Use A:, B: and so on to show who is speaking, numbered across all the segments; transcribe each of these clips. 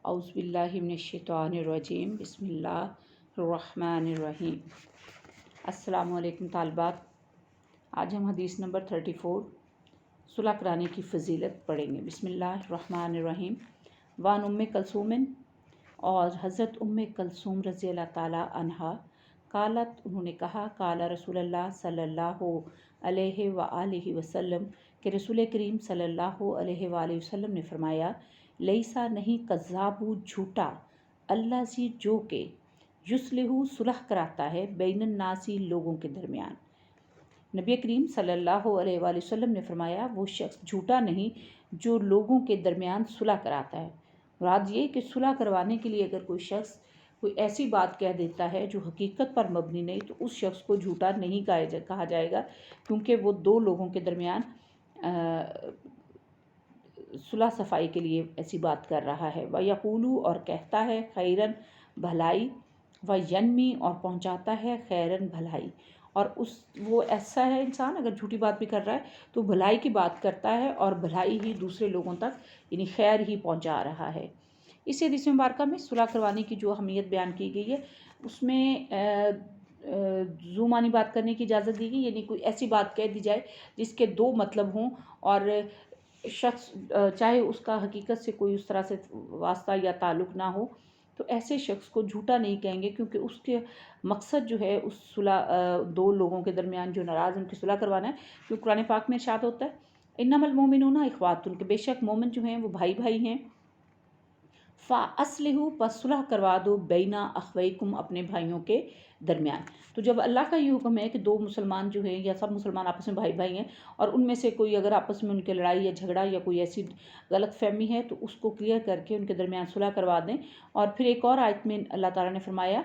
A: औज़ बिल्लाहि मिनश्शैतानिर्रजीम बिस्मिल्लाहिर्रहमानिर्रहीम। अस्सलामु अलैकुम तालिबात। आज हम हदीस नंबर 34 सुलह कराने की फ़जीलत पढ़ेंगे। बिस्मिल्लाहिर्रहमानिर्रहीम। वान उम्मे कलसूमिन, और हज़रत उम्मे कलसूम रज़ी अल्लाह ताला अन्हा कालत, उन्होंने कहा, काला रसूलुल्लाह सल्लल्लाहु अलैहि व आलिहि वसल्लम, कि रसूल करीम सल्लल्लाहु अलैहि व आलिहि वसल्लम ने फरमाया, लईसा नहीं कज़्ज़ाबु झूठा, अल्लाज़ी जो के युस्लिहु सुलह कराता है बैनन नासी लोगों के दरमियान। नबी करीम सल्लल्लाहु अलैहि वसल्लम ने फरमाया, वो शख्स झूठा नहीं जो लोगों के दरमियान सुलह कराता है। मुराद ये कि सुलह करवाने के लिए अगर कोई शख्स कोई ऐसी बात कह देता है जो हकीकत पर मबनी नहीं, तो उस शख्स को झूठा नहीं कहा जाएगा, क्योंकि वो दो लोगों के दरमियान सुलह सफ़ाई के लिए ऐसी बात कर रहा है। व यक़ूलू, और कहता है, खैरन भलाई, व यन्मी, और पहुंचाता है, खैरन भलाई। और वो ऐसा है इंसान, अगर झूठी बात भी कर रहा है तो भलाई की बात करता है और भलाई ही दूसरे लोगों तक यानी खैर ही पहुंचा रहा है। इस हदीस मुबारक में सुलह करवाने की जो अहमियत बयान की गई है, उसमें ज़ुमानी बात करने की इजाज़त दी गई, यानी कोई ऐसी बात कह दी जाए जिसके दो मतलब हों, और शख्स चाहे उसका हकीकत से कोई उस तरह से वास्ता या ताल्लुक़ ना हो, तो ऐसे शख्स को झूठा नहीं कहेंगे, क्योंकि उसके मकसद जो है उस सुलह दो लोगों के दरमियान जो नाराज़ उनकी सुलह करवाना है। क्योंकि कुरान पाक में इरशाद होता है, इन्नमल मोमिनूना इख्वातुन, के बेशक मोमिन जो हैं वो भाई भाई हैं। फ़ा अस्लिहु, पस सुलह करवा दो, बैना अख़वैकुम, अपने भाइयों के दरमियान। तो जब अल्लाह का ये हुक्म है कि दो मुसलमान जो हैं या सब मुसलमान आपस में भाई भाई हैं, और उनमें से कोई अगर आपस में उनके लड़ाई या झगड़ा या कोई ऐसी गलत फहमी है तो उसको क्लियर करके उनके दरमियान सुलह करवा दें। और फिर एक और आयत में अल्लाह ताला ने फरमाया,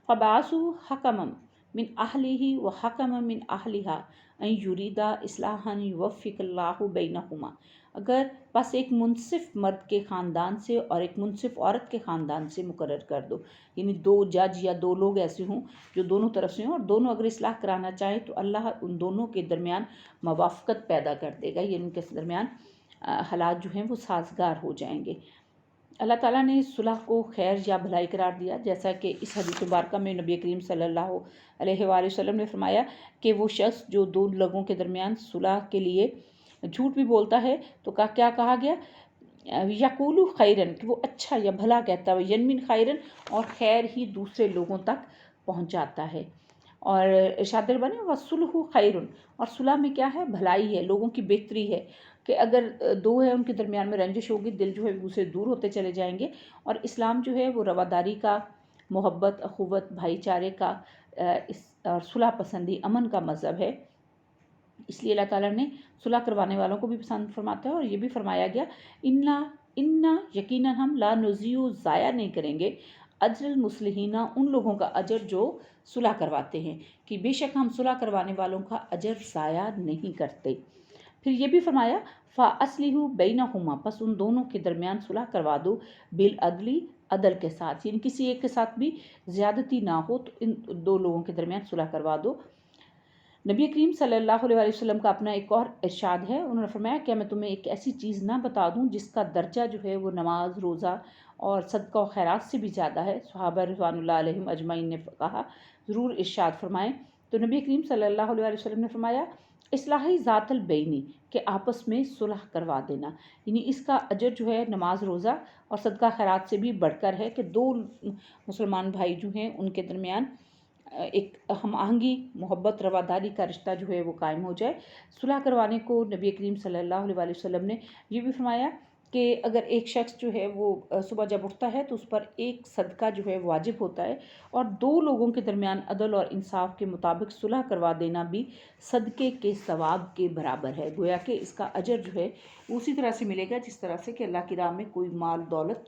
A: फ़बासु हकमम मिन अहलिही व हकमम मिन अहलिहा अन युरीदा इस्लाहन युवफ़्फ़िक़ल्लाहु बैनहुमा। अगर बस एक मुनसिफ मर्द के ख़ानदान से और एक मुनसिफ औरत के ख़ानदान से मुकर्रर कर दो, यानी दो जज या दो लोग ऐसे हों जो दोनों तरफ से हों, और दोनों अगर इस्लाह कराना चाहें तो अल्लाह उन दोनों के दरमियान मवाफ़क़त पैदा कर देगा, यानी उनके दरमियान हालात जो हैं वो साज़गार हो जाएंगे। अल्लाह ताला ने सुलह को खैर या भलाई करार दिया, जैसा कि इस हदीस मुबारक में नबी करीम सल्लल्लाहु अलैहि वसल्लम ने फरमाया कि वो शख्स जो दो लोगों के दरमियान सुलह के लिए झूठ भी बोलता है तो क्या कहा गया, यक़ूलु खैरन, कि वो अच्छा या भला कहता है, यन्मिन खैरन, और खैर ही दूसरे लोगों तक पहुंचाता है। और इरशाद बने वसुलहु खैरुन, और सुलह में क्या है, भलाई है, लोगों की बेहतरी है। कि अगर दो है उनके दरमियान में रंजिश होगी, दिल जो है दूसरे दूर होते चले जाएंगे। और इस्लाम जो है वो रवादारी का, मोहब्बत, अखुवत, भाईचारे का और सुलह पसंदी, अमन का मज़हब है। इसलिए अल्लाह ताला ने सुलह करवाने वालों को भी पसंद फरमाता है। और ये भी फरमाया गया, इन्ना इन्ना यकीनन हम ला नुज़ियु, ज़ाया नहीं करेंगे, अजरल मुस्लिहीना, उन लोगों का अजर जो सुलह करवाते हैं, कि बेशक हम सुलह करवाने वालों का अजर ज़ाया नहीं करते। फिर ये भी फरमाया, फ़ा अस्लिहु बैनहुमा, बस उन दोनों के दरमियान सुलह करवा दो, बिल अदली, अदल के साथ, यानी किसी एक के साथ भी ज़्यादती ना हो, तो इन दो लोगों के दरमियान सुलह करवा दो। नबी करीम सल्लल्लाहु अलैहि वसल्लम का अपना एक और इरशाद है, उन्होंने फरमाया, क्या मैं तुम्हें एक ऐसी चीज़ ना बता दूं जिसका दर्जा जो है वो नमाज, रोज़ा और सदका और खैरात से भी ज़्यादा है। सहाबा रिज़वानुल्लाह अलैहिम अजमईन ने कहा, ज़रूर इरशाद फरमाएं। तो नबी करीम सल्लल्लाहु अलैहि वसल्लम ने फरमाया, इस्लाही ज़ातल बैनी, के आपस में सुलह करवा देना, यानी इसका अजर जो है नमाज, रोज़ा और सदका खैरात से भी बढ़कर है, कि दो मुसलमान भाई जो हैं उनके दरमियान एक हम आहंगी, मोहब्बत, रवादारी का रिश्ता जो है वो कायम हो जाए। सुलह करवाने को नबी करीम सल्लल्लाहु अलैहि वसल्लम ने ये भी फरमाया कि अगर एक शख्स जो है वो सुबह जब उठता है तो उस पर एक सदका जो है वाजिब होता है, और दो लोगों के दरमियान अदल और इंसाफ के मुताबिक सुलह करवा देना भी सदक़े के सवाब के बराबर है। गोया कि इसका अजर जो है उसी तरह से मिलेगा जिस तरह से कि अल्लाह की राह में कोई माल, दौलत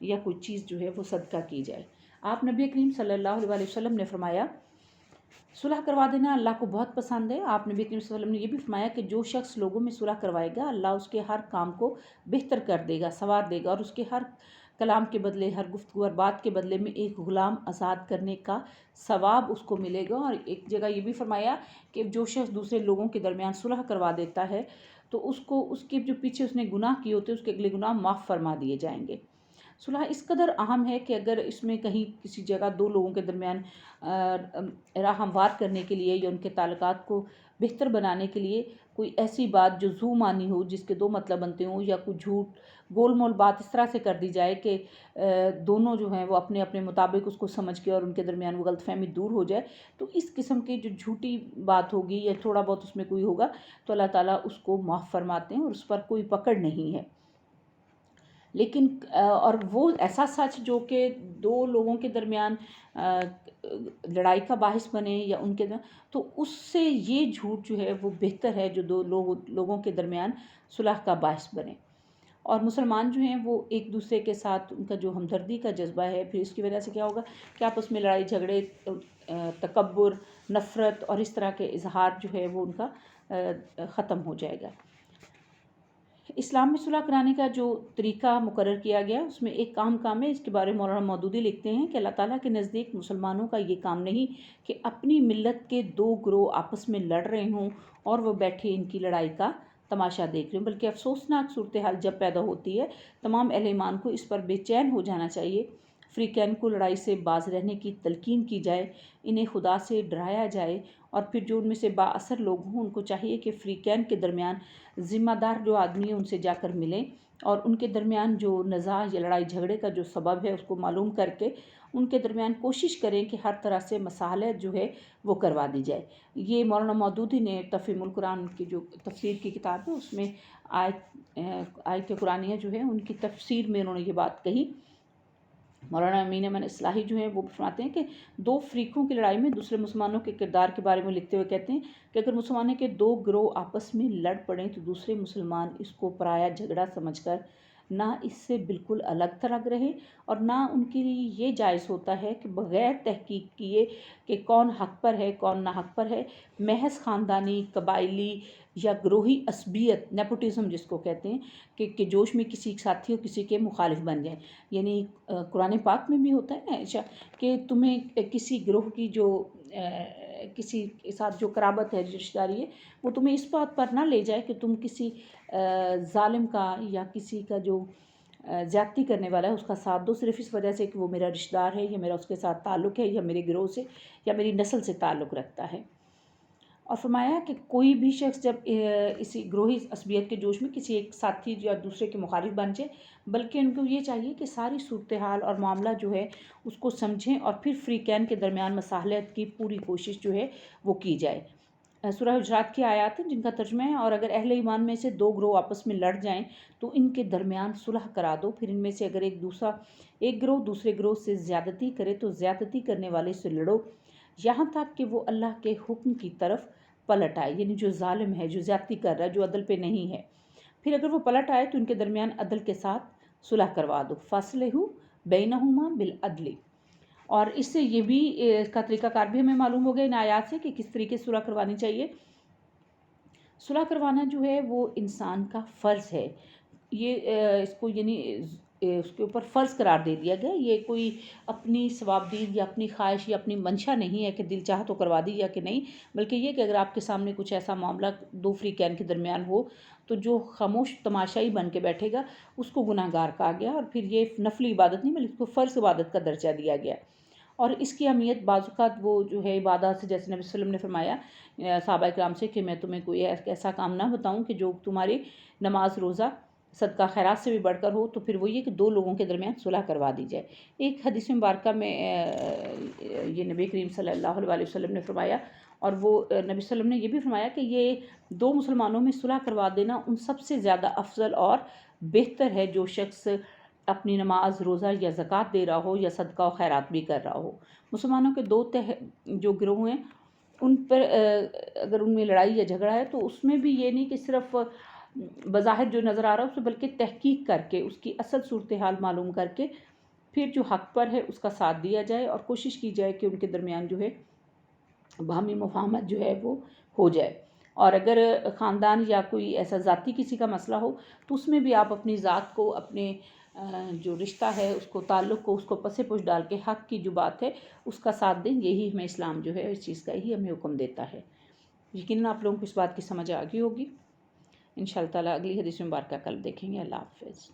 A: या कोई चीज़ जो है वो सदका की जाए। आप नबी करीम सल्लल्लाहु अलैहि वसल्लम ने फरमाया, सुलह करवा देना अल्लाह को बहुत पसंद है। आप नबी करीम सल्लल्लाहु अलैहि वसल्लम ने यह भी फरमाया कि जो शख्स लोगों में सुलह करवाएगा, अल्लाह उसके हर काम को बेहतर कर देगा, संवार देगा, और उसके हर कलाम के बदले, हर गुफ्तगू और बात के बदले में एक ग़ुलाम आज़ाद करने का सवाब उसको मिलेगा। और एक जगह ये भी फरमाया कि जो शख्स दूसरे लोगों के दरमियान सुलह करवा देता है तो उसको उसके जो पीछे उसने गुनाह किए होते हैं उसके अगले गुनाह माफ़ फरमा दिए जाएंगे। صلح اس قدر اہم ہے کہ اگر اس میں کہیں کسی جگہ دو لوگوں کے درمیان راہ ہموار کرنے کے لیے یا ان کے تعلقات کو بہتر بنانے کے لیے کوئی ایسی بات جو ذو معنی ہو، جس کے دو مطلب بنتے ہوں، یا کوئی جھوٹ گول مول بات اس طرح سے کر دی جائے کہ دونوں جو ہیں وہ اپنے اپنے مطابق اس کو سمجھ کے اور ان کے درمیان وہ غلط فہمی دور ہو جائے، تو اس قسم کی جو جھوٹی بات ہوگی یا تھوڑا بہت اس میں کوئی ہوگا تو اللہ تعالیٰ اس کو معاف فرماتے ہیں اور اس پر کوئی پکڑ نہیں ہے۔ لیکن اور وہ ایسا سچ جو کہ دو لوگوں کے درمیان لڑائی کا باعث بنے یا ان کے تو اس سے یہ جھوٹ جو ہے وہ بہتر ہے جو دو لوگوں کے درمیان صلح کا باعث بنے۔ اور مسلمان جو ہیں وہ ایک دوسرے کے ساتھ ان کا جو ہمدردی کا جذبہ ہے، پھر اس کی وجہ سے کیا ہوگا کہ آپس میں لڑائی جھگڑے، تکبر، نفرت اور اس طرح کے اظہار جو ہے وہ ان کا ختم ہو جائے گا۔ اسلام میں صلح کرانے کا جو طریقہ مقرر کیا گیا اس میں ایک کام ہے، اس کے بارے میں مولانا مودودی لکھتے ہیں کہ اللہ تعالیٰ کے نزدیک مسلمانوں کا یہ کام نہیں کہ اپنی ملت کے دو گروہ آپس میں لڑ رہے ہوں اور وہ بیٹھے ان کی لڑائی کا تماشا دیکھ رہے ہوں، بلکہ افسوسناک صورتحال جب پیدا ہوتی ہے تمام اہل ایمان کو اس پر بے چین ہو جانا چاہیے، فریقین کو لڑائی سے باز رہنے کی تلقین کی جائے، انہیں خدا سے ڈرایا جائے، اور پھر جو ان میں سے با اثر لوگ ہوں ان کو چاہیے کہ فریقین کے درمیان ذمہ دار جو آدمی ہیں ان سے جا کر ملیں اور ان کے درمیان جو نزاع یا لڑائی جھگڑے کا جو سبب ہے اس کو معلوم کر کے ان کے درمیان کوشش کریں کہ ہر طرح سے مصالحت جو ہے وہ کروا دی جائے۔ یہ مولانا مودودی نے تفہیم القرآن کی جو تفسیر کی کتاب ہے اس میں آیت قرآنیہ جو ہے ان کی تفسیر میں انہوں نے یہ بات کہی۔ مولانا امین امان اصلاحی جو ہیں وہ فرماتے ہیں کہ دو فریقوں کی لڑائی میں دوسرے مسلمانوں کے کردار کے بارے میں لکھتے ہوئے کہتے ہیں کہ اگر مسلمانوں کے دو گروہ آپس میں لڑ پڑیں تو دوسرے مسلمان اس کو پرایا جھگڑا سمجھ کر نہ اس سے بالکل الگ تھلگ رہے اور نہ ان کے لیے یہ جائز ہوتا ہے کہ بغیر تحقیق کیے کہ کون حق پر ہے کون نہ حق پر ہے، محض خاندانی، قبائلی یا گروہی عصبیت، نیپوٹزم جس کو کہتے ہیں، کہ جوش میں کسی ساتھی اور کسی کے مخالف بن جائیں۔ یعنی قرآن پاک میں بھی ہوتا ہے نا کہ تمہیں کسی گروہ کی جو کسی کے ساتھ جو قرابت ہے، جو رشتہ داری ہے، وہ تمہیں اس بات پر نہ لے جائے کہ تم کسی ظالم کا یا کسی کا جو زیادتی کرنے والا ہے اس کا ساتھ دو، صرف اس وجہ سے کہ وہ میرا رشتہ دار ہے یا میرا اس کے ساتھ تعلق ہے یا میرے گروہ سے یا میری نسل سے تعلق رکھتا ہے۔ اور فرمایا کہ کوئی بھی شخص جب اسی گروہی عصبیت کے جوش میں کسی ایک ساتھی یا دوسرے کے مخالف بن جائے، بلکہ ان کو یہ چاہیے کہ ساری صورتحال اور معاملہ جو ہے اس کو سمجھیں اور پھر فریقین کے درمیان مصالحت کی پوری کوشش جو ہے وہ کی جائے۔ سورہ حجرات کی آیات ہیں جن کا ترجمہ ہے، اور اگر اہل ایمان میں سے دو گروہ آپس میں لڑ جائیں تو ان کے درمیان صلح کرا دو، پھر ان میں سے اگر ایک گروہ دوسرے گروہ سے زیادتی کرے تو زیادتی کرنے والے سے لڑو یہاں تک کہ وہ اللہ کے حکم کی طرف پلٹ آئے، یعنی جو ظالم ہے، جو زیادتی کر رہا ہے، جو عدل پہ نہیں ہے، پھر اگر وہ پلٹ آئے تو ان کے درمیان عدل کے ساتھ صلح کروا دو، فاصلحوا بینہما بالعدل۔ اور اس سے یہ بھی اس کا طریقہ کار بھی ہمیں معلوم ہو گیا ان آیات سے کہ کس طریقے سے صلح کروانی چاہیے۔ صلح کروانا جو ہے وہ انسان کا فرض ہے، یہ اس کو یعنی اس کے اوپر فرض قرار دے دیا گیا، یہ کوئی اپنی ثوابدید یا اپنی خواہش یا اپنی منشا نہیں ہے کہ دل چاہ تو کروا دی یا کہ نہیں، بلکہ یہ کہ اگر آپ کے سامنے کچھ ایسا معاملہ دو فریقین کے درمیان ہو تو جو خاموش تماشائی بن کے بیٹھے گا اس کو گناہ گار کہا گیا، اور پھر یہ نفلی عبادت نہیں بلکہ اس کو فرض عبادت کا درجہ دیا گیا۔ اور اس کی اہمیت بعض اوقات وہ جو ہے عبادات سے، جیسے نبی صلی اللہ علیہ وسلم نے فرمایا صحابہ کرام سے کہ میں تمہیں کوئی ایسا کام نہ بتاؤں کہ جو تمہاری نماز، روزہ، صدقہ خیرات سے بھی بڑھ کر ہو، تو پھر وہ یہ کہ دو لوگوں کے درمیان صلح کروا دی جائے۔ ایک حدیث مبارکہ میں یہ نبی کریم صلی اللہ علیہ وسلم نے فرمایا، اور وہ نبی صلی اللہ علیہ وسلم نے یہ بھی فرمایا کہ یہ دو مسلمانوں میں صلح کروا دینا ان سب سے زیادہ افضل اور بہتر ہے جو شخص اپنی نماز، روزہ یا زکوٰۃ دے رہا ہو یا صدقہ و خیرات بھی کر رہا ہو۔ مسلمانوں کے دو جو گروہ ہیں ان پر اگر ان میں لڑائی یا جھگڑا ہے تو اس میں بھی یہ نہیں کہ صرف بظاہر جو نظر آ رہا ہے اس میں، بلکہ تحقیق کر کے اس کی اصل صورتحال معلوم کر کے پھر جو حق پر ہے اس کا ساتھ دیا جائے اور کوشش کی جائے کہ ان کے درمیان جو ہے باہمی مفاہمت جو ہے وہ ہو جائے۔ اور اگر خاندان یا کوئی ایسا ذاتی کسی کا مسئلہ ہو تو اس میں بھی آپ اپنی ذات کو، اپنے جو رشتہ ہے اس کو، تعلق کو، اس کو پس پش ڈال کے حق کی جو بات ہے اس کا ساتھ دیں۔ یہی ہمیں اسلام جو ہے اس چیز کا ہی ہمیں حکم دیتا ہے۔ یقیناً آپ لوگوں کو اس بات کی سمجھ آ گئی ہوگی۔ انشاءاللہ تعالیٰ اگلی حدیث مبارکہ کل دیکھیں گے۔ اللہ حافظ۔